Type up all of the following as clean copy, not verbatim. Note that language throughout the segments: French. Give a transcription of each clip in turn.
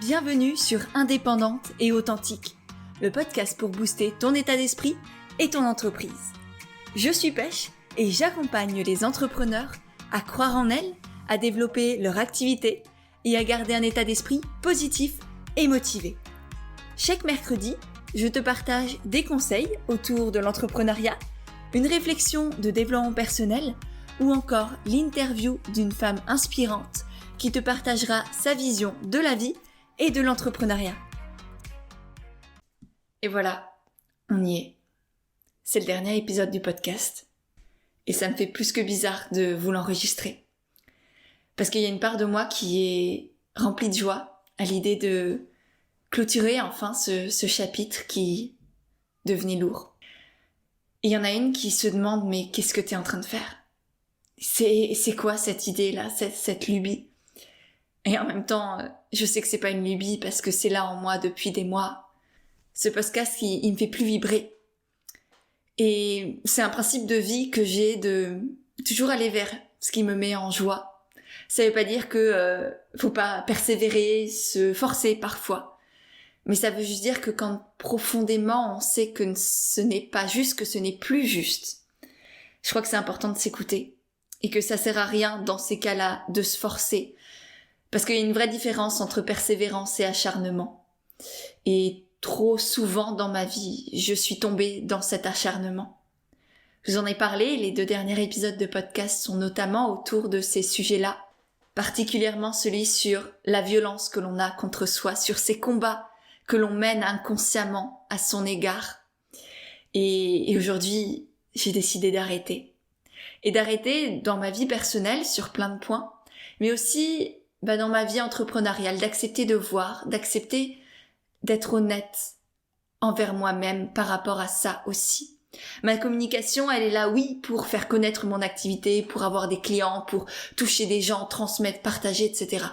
Bienvenue sur Indépendante et Authentique, le podcast pour booster ton état d'esprit et ton entreprise. Je suis Pêche et j'accompagne les entrepreneurs à croire en elles, à développer leur activité et à garder un état d'esprit positif et motivé. Chaque mercredi, je te partage des conseils autour de l'entrepreneuriat, une réflexion de développement personnel ou encore l'interview d'une femme inspirante qui te partagera sa vision de la vie et de l'entrepreneuriat. Et voilà, on y est. C'est le dernier épisode du podcast. Et ça me fait plus que bizarre de vous l'enregistrer. Parce qu'il y a une part de moi qui est remplie de joie à l'idée de clôturer enfin ce chapitre qui devenait lourd. Et il y en a une qui se demande, mais qu'est-ce que t'es en train de faire ? C'est quoi cette idée-là, cette lubie ? Et en même temps, je sais que c'est pas une lubie parce que c'est là en moi depuis des mois. Ce podcast, il me fait plus vibrer. Et c'est un principe de vie que j'ai de toujours aller vers ce qui me met en joie. Ça veut pas dire que faut pas persévérer, se forcer parfois. Mais ça veut juste dire que quand profondément on sait que ce n'est pas juste, que ce n'est plus juste, je crois que c'est important de s'écouter. Et que ça sert à rien dans ces cas-là de se forcer. Parce qu'il y a une vraie différence entre persévérance et acharnement. Et trop souvent dans ma vie, je suis tombée dans cet acharnement. Je vous en ai parlé, les 2 derniers épisodes de podcast sont notamment autour de ces sujets-là. Particulièrement celui sur la violence que l'on a contre soi, sur ces combats que l'on mène inconsciemment à son égard. Et aujourd'hui, j'ai décidé d'arrêter. Et d'arrêter dans ma vie personnelle sur plein de points, mais aussi dans ma vie entrepreneuriale, d'accepter de voir, d'accepter d'être honnête envers moi-même par rapport à ça aussi. Ma communication, elle est là, oui, pour faire connaître mon activité, pour avoir des clients, pour toucher des gens, transmettre, partager, etc.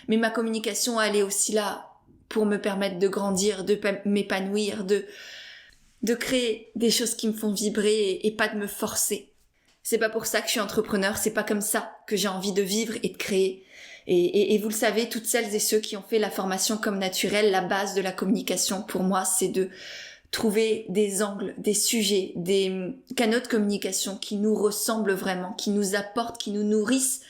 Mais ma communication, elle est aussi là pour me permettre de grandir, de m'épanouir, de créer des choses qui me font vibrer et pas de me forcer. C'est pas pour ça que je suis entrepreneur, c'est pas comme ça que j'ai envie de vivre et de créer. Et vous le savez, toutes celles et ceux qui ont fait la formation comme naturelle, la base de la communication pour moi, c'est de trouver des angles, des sujets, des canaux de communication qui nous ressemblent vraiment, qui nous apportent, qui nous nourrissent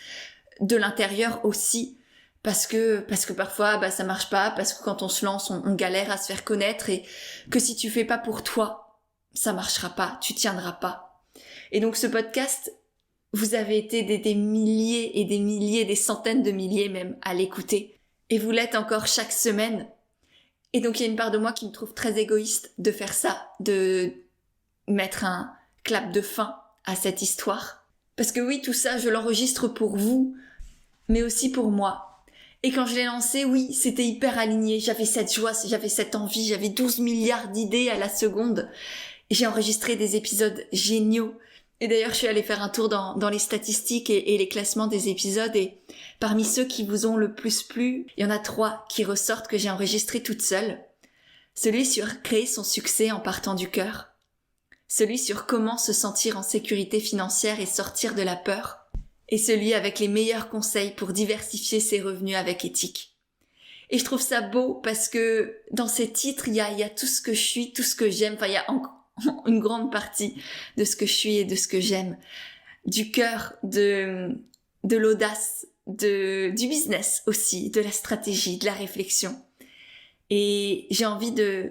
de l'intérieur aussi. Parce que parfois, ça marche pas, parce que quand on se lance, on galère à se faire connaître et que si tu fais pas pour toi, ça marchera pas, tu tiendras pas. Et donc ce podcast, vous avez été des milliers et des milliers, des centaines de milliers même à l'écouter. Et vous l'êtes encore chaque semaine. Et donc il y a une part de moi qui me trouve très égoïste de faire ça, de mettre un clap de fin à cette histoire. Parce que oui, tout ça, je l'enregistre pour vous, mais aussi pour moi. Et quand je l'ai lancé, oui, c'était hyper aligné. J'avais cette joie, j'avais cette envie, j'avais 12 milliards d'idées à la seconde. Et j'ai enregistré des épisodes géniaux. Et d'ailleurs, je suis allée faire un tour dans les statistiques et les classements des épisodes. Et parmi ceux qui vous ont le plus plu, il y en a 3 qui ressortent que j'ai enregistrés toute seule. Celui sur créer son succès en partant du cœur. Celui sur comment se sentir en sécurité financière et sortir de la peur. Et celui avec les meilleurs conseils pour diversifier ses revenus avec éthique. Et je trouve ça beau parce que dans ces titres, il y a tout ce que je suis, tout ce que j'aime. Enfin, il y a une grande partie de ce que je suis et de ce que j'aime. Du cœur, de l'audace, du business aussi, de la stratégie, de la réflexion. Et j'ai envie de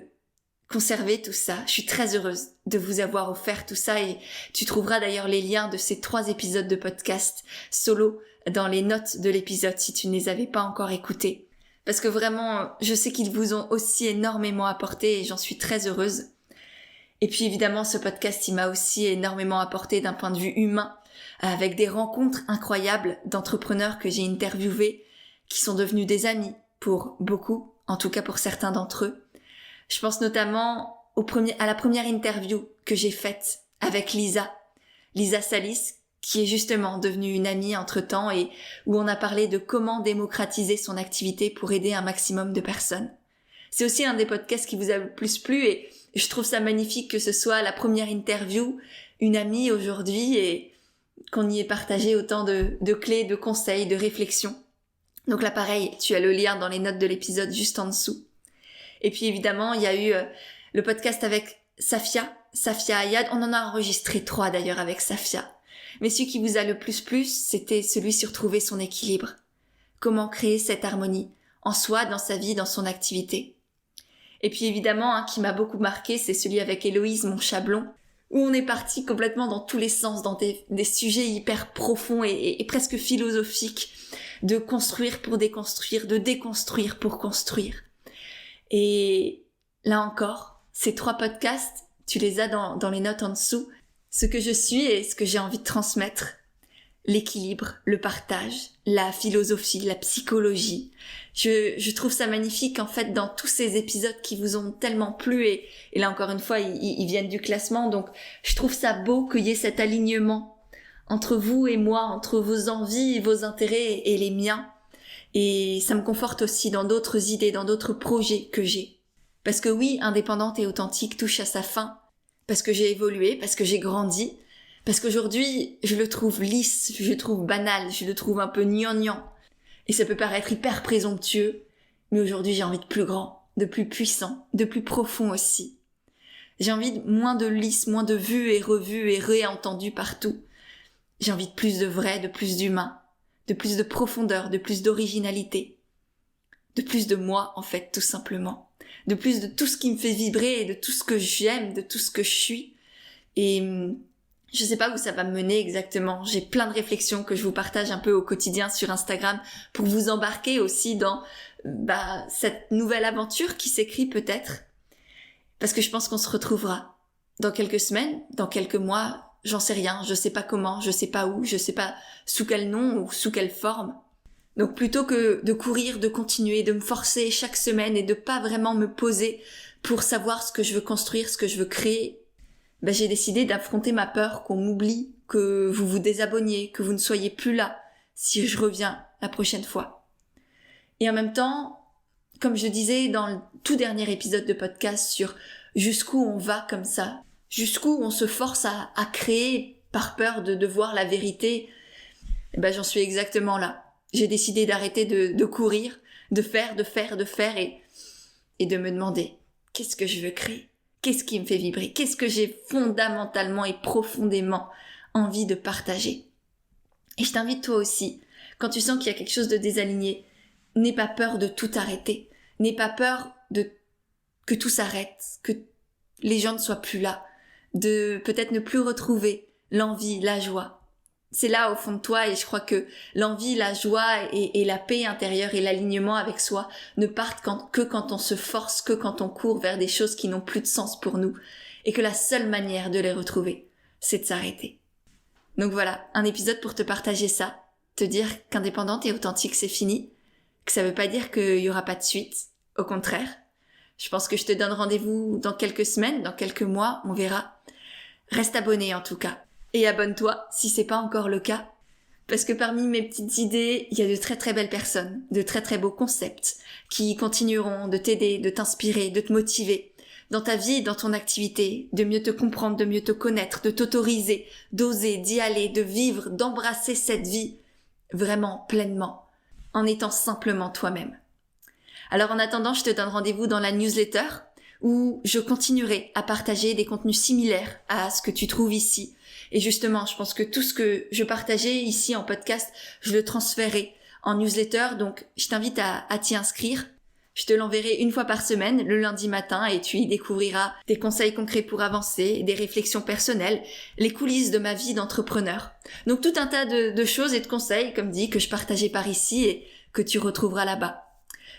conserver tout ça. Je suis très heureuse de vous avoir offert tout ça et tu trouveras d'ailleurs les liens de ces 3 épisodes de podcast solo dans les notes de l'épisode si tu ne les avais pas encore écoutés. Parce que vraiment, je sais qu'ils vous ont aussi énormément apporté et j'en suis très heureuse. Et puis évidemment, ce podcast, il m'a aussi énormément apporté d'un point de vue humain, avec des rencontres incroyables d'entrepreneurs que j'ai interviewés, qui sont devenus des amis pour beaucoup, en tout cas pour certains d'entre eux. Je pense notamment à la première interview que j'ai faite avec Lisa Salis, qui est justement devenue une amie entre-temps et où on a parlé de comment démocratiser son activité pour aider un maximum de personnes. C'est aussi un des podcasts qui vous a le plus plu et je trouve ça magnifique que ce soit la première interview, une amie aujourd'hui et qu'on y ait partagé autant de clés, de conseils, de réflexions. Donc là pareil, tu as le lien dans les notes de l'épisode juste en dessous. Et puis évidemment, il y a eu le podcast avec Safia Ayad. On en a enregistré 3 d'ailleurs avec Safia. Mais celui qui vous a le plus plu, c'était celui sur trouver son équilibre. Comment créer cette harmonie en soi, dans sa vie, dans son activité. Et puis évidemment, qui m'a beaucoup marqué, c'est celui avec Héloïse, mon chablon, où on est parti complètement dans tous les sens, dans des sujets hyper profonds et presque philosophiques, de construire pour déconstruire, de déconstruire pour construire. Et là encore, ces 3 podcasts, tu les as dans les notes en dessous, ce que je suis et ce que j'ai envie de transmettre. L'équilibre, le partage, la philosophie, la psychologie. Je trouve ça magnifique en fait dans tous ces épisodes qui vous ont tellement plu et là encore une fois ils viennent du classement, donc je trouve ça beau qu'il y ait cet alignement entre vous et moi, entre vos envies, vos intérêts et les miens, et ça me conforte aussi dans d'autres idées, dans d'autres projets que j'ai. Parce que oui, Indépendante et authentique touche à sa fin, parce que j'ai évolué, parce que j'ai grandi, parce qu'aujourd'hui, je le trouve lisse, je le trouve banal, je le trouve un peu gnangnan. Et ça peut paraître hyper présomptueux, mais aujourd'hui j'ai envie de plus grand, de plus puissant, de plus profond aussi. J'ai envie de moins de lisse, moins de vues et revues et réentendues partout. J'ai envie de plus de vrai, de plus d'humain, de plus de profondeur, de plus d'originalité. De plus de moi, en fait, tout simplement. De plus de tout ce qui me fait vibrer et de tout ce que j'aime, de tout ce que je suis. Et je sais pas où ça va me mener exactement. J'ai plein de réflexions que je vous partage un peu au quotidien sur Instagram pour vous embarquer aussi dans cette nouvelle aventure qui s'écrit peut-être. Parce que je pense qu'on se retrouvera dans quelques semaines, dans quelques mois, j'en sais rien, je sais pas comment, je sais pas où, je sais pas sous quel nom ou sous quelle forme. Donc plutôt que de courir, de continuer, de me forcer chaque semaine et de pas vraiment me poser pour savoir ce que je veux construire, ce que je veux créer, j'ai décidé d'affronter ma peur qu'on m'oublie, que vous vous désabonniez, que vous ne soyez plus là si je reviens la prochaine fois. Et en même temps, comme je disais dans le tout dernier épisode de podcast sur jusqu'où on va comme ça, jusqu'où on se force à créer par peur de voir la vérité, j'en suis exactement là. J'ai décidé d'arrêter de courir, de faire et de me demander qu'est-ce que je veux créer ? Qu'est-ce qui me fait vibrer ? Qu'est-ce que j'ai fondamentalement et profondément envie de partager ? Et je t'invite toi aussi, quand tu sens qu'il y a quelque chose de désaligné, n'aie pas peur de tout arrêter. N'aie pas peur que tout s'arrête, que les gens ne soient plus là, de peut-être ne plus retrouver l'envie, la joie. C'est là au fond de toi et je crois que l'envie, la joie et la paix intérieure et l'alignement avec soi ne partent que quand on se force, que quand on court vers des choses qui n'ont plus de sens pour nous et que la seule manière de les retrouver, c'est de s'arrêter. Donc voilà, un épisode pour te partager ça, te dire qu'Indépendante et authentique c'est fini, que ça veut pas dire qu'il y aura pas de suite, au contraire. Je pense que je te donne rendez-vous dans quelques semaines, dans quelques mois, on verra. Reste abonné en tout cas. Et abonne-toi si c'est pas encore le cas. Parce que parmi mes petites idées, il y a de très très belles personnes, de très très beaux concepts qui continueront de t'aider, de t'inspirer, de te motiver dans ta vie, dans ton activité, de mieux te comprendre, de mieux te connaître, de t'autoriser, d'oser, d'y aller, de vivre, d'embrasser cette vie vraiment pleinement, en étant simplement toi-même. Alors en attendant, je te donne rendez-vous dans la newsletter où je continuerai à partager des contenus similaires à ce que tu trouves ici. Et justement, je pense que tout ce que je partageais ici en podcast, je le transférerai en newsletter. Donc, je t'invite à t'y inscrire. Je te l'enverrai une fois par semaine, le lundi matin, et tu y découvriras des conseils concrets pour avancer, des réflexions personnelles, les coulisses de ma vie d'entrepreneur. Donc, tout un tas de choses et de conseils, comme dit, que je partageais par ici et que tu retrouveras là-bas.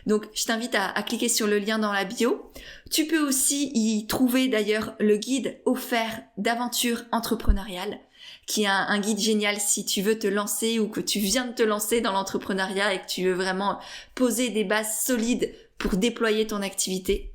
Donc, je t'invite à cliquer sur le lien dans la bio. Tu peux aussi y trouver d'ailleurs le guide offert d'aventure entrepreneuriale, qui est un guide génial si tu veux te lancer ou que tu viens de te lancer dans l'entrepreneuriat et que tu veux vraiment poser des bases solides pour déployer ton activité.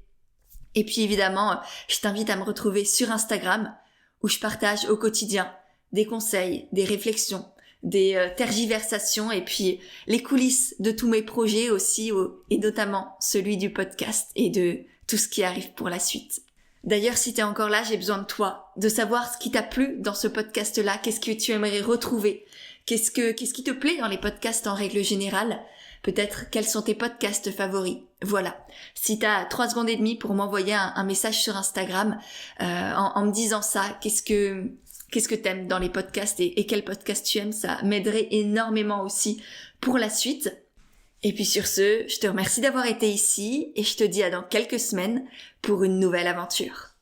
Et puis évidemment, je t'invite à me retrouver sur Instagram où je partage au quotidien des conseils, des réflexions, des tergiversations et puis les coulisses de tous mes projets aussi et notamment celui du podcast et de tout ce qui arrive pour la suite. D'ailleurs, si t'es encore là, j'ai besoin de toi, de savoir ce qui t'a plu dans ce podcast-là, qu'est-ce que tu aimerais retrouver, qu'est-ce qui te plaît dans les podcasts en règle générale, peut-être quels sont tes podcasts favoris. Voilà. Si t'as 3 secondes et demie pour m'envoyer un message sur Instagram en me disant ça, qu'est-ce que t'aimes dans les podcasts et quel podcast tu aimes, ça m'aiderait énormément aussi pour la suite. Et puis sur ce, je te remercie d'avoir été ici et je te dis à dans quelques semaines pour une nouvelle aventure.